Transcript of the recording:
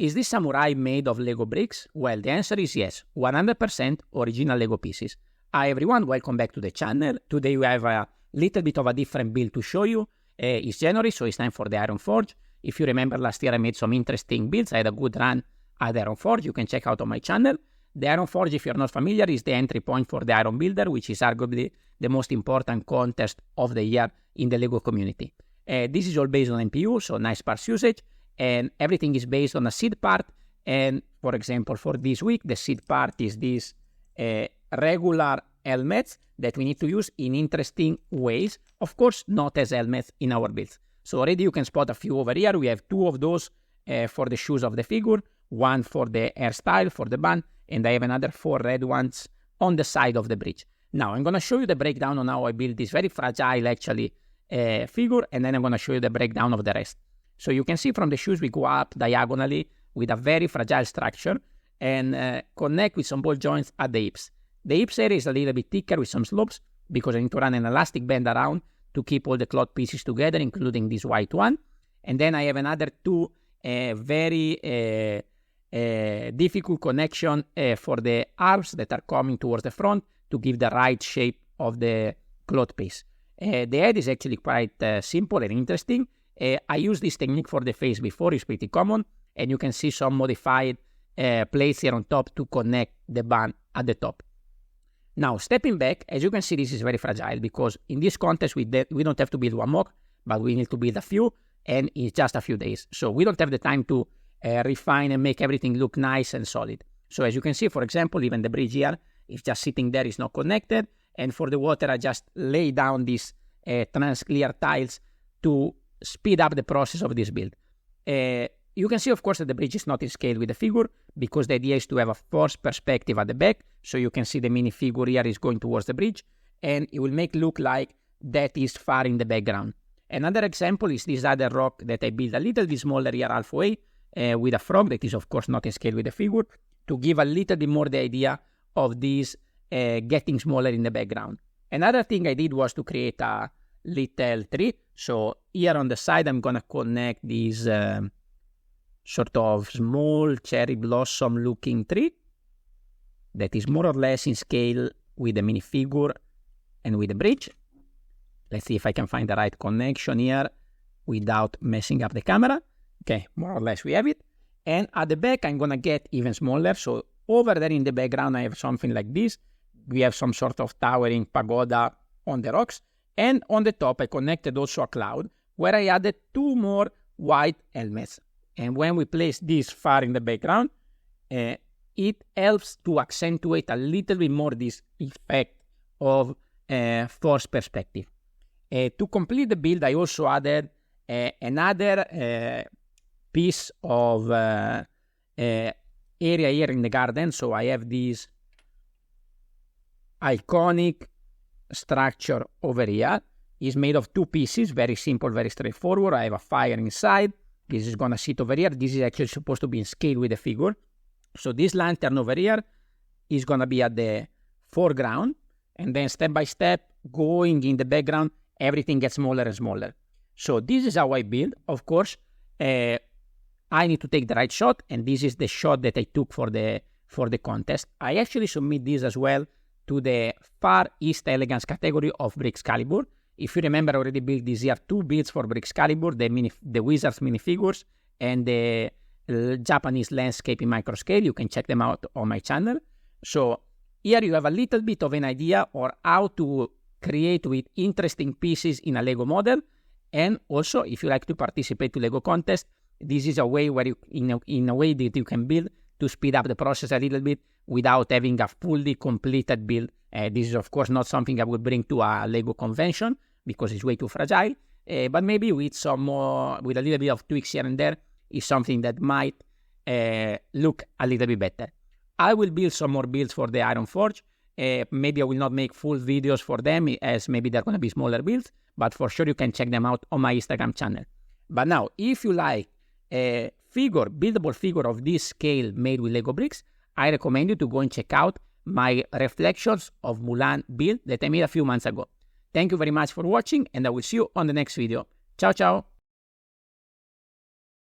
is this samurai made of Lego bricks? Well, the answer is yes, 100% original Lego pieces. Hi everyone, welcome back to the channel. Today we have a little bit of a different build to show you. It's January, so it's time for the Iron Forge. If you remember last year I made some interesting builds. I had a good run at the Iron Forge. You can check out on my channel. The Iron Forge, if you're not familiar, is the entry point for the Iron Builder, which is arguably the most important contest of the year in the Lego community. This is all based on MPU, so nice parts usage, and everything is based on a seed part. And for example, for this week, the seed part is this regular helmets that we need to use in interesting ways. Of course, not as helmets in our builds. So already you can spot a few over here. We have 2 of those for the shoes of the figure, 1 for the hairstyle, for the band, and I have another 4 red ones on the side of the bridge. Now, I'm going to show you the breakdown on how I build this very fragile, actually, figure, and then I'm going to show you the breakdown of the rest. So you can see from the shoes, we go up diagonally with a very fragile structure and connect with some ball joints at the hips. The hips area is a little bit thicker with some slopes because I need to run an elastic band around to keep all the cloth pieces together, including this white one. And then I have another 2 very difficult connection for the arms that are coming towards the front to give the right shape of the cloth piece. The head is actually quite simple and interesting. I used this technique for the face before. It's pretty common, and you can see some modified plates here on top to connect the band at the top. Now, stepping back, as you can see, this is very fragile because in this contest we don't have to build 1 mock, but we need to build a few, and it's just a few days. So we don't have the time to refine and make everything look nice and solid. So as you can see, for example, even the bridge here is just sitting there, it's not connected. And for the water, I just lay down these trans-clear tiles to speed up the process of this build. You can see, of course, that the bridge is not in scale with the figure because the idea is to have a forced perspective at the back. So you can see the minifigure here is going towards the bridge, and it will make look like that is far in the background. Another example is this other rock that I built a little bit smaller here halfway with a frog that is, of course, not in scale with the figure to give a little bit more the idea of this getting smaller in the background. Another thing I did was to create a little tree. So here on the side, I'm going to connect this sort of small cherry blossom looking tree that is more or less in scale with the minifigure and with the bridge. Let's see if I can find the right connection here without messing up the camera. Okay, more or less we have it. And at the back, I'm going to get even smaller. So over there in the background, I have something like this. We have some sort of towering pagoda on the rocks. And on the top, I connected also a cloud where I added 2 more white helmets. And when we place this far in the background, it helps to accentuate a little bit more this effect of forced perspective. To complete the build, I also added another piece of area here in the garden. So I have this iconic structure over here. It's made of 2 pieces, very simple, very straightforward. I have a fire inside. This is going to sit over here. This is actually supposed to be in scale with the figure. So this lantern over here is going to be at the foreground. And then step by step, going in the background, everything gets smaller and smaller. So this is how I build. Of course, I need to take the right shot. And this is the shot that I took for the contest. I actually submit this as well to the Far East Elegance category of Brixcalibur. If you remember, I already built this year 2 builds for Brixcalibur, the Wizards minifigures and the Japanese landscape in micro scale. You can check them out on my channel. So here you have a little bit of an idea or how to create with interesting pieces in a Lego model. And also, if you like to participate to Lego contest, this is a way where you, in a way that you can build to speed up the process a little bit without having a fully completed build. This is, of course, not something I would bring to a Lego convention because it's way too fragile. But maybe with some more, with a little bit of tweaks here and there, is something that might look a little bit better. I will build some more builds for the Iron Forge. Maybe I will not make full videos for them as maybe they're going to be smaller builds, but for sure you can check them out on my Instagram channel. But now, if you like a buildable figure of this scale made with Lego bricks, I recommend you to go and check out my Reflections of Mulan build that I made a few months ago. Thank you very much for watching, and I will see you on the next video. Ciao, ciao!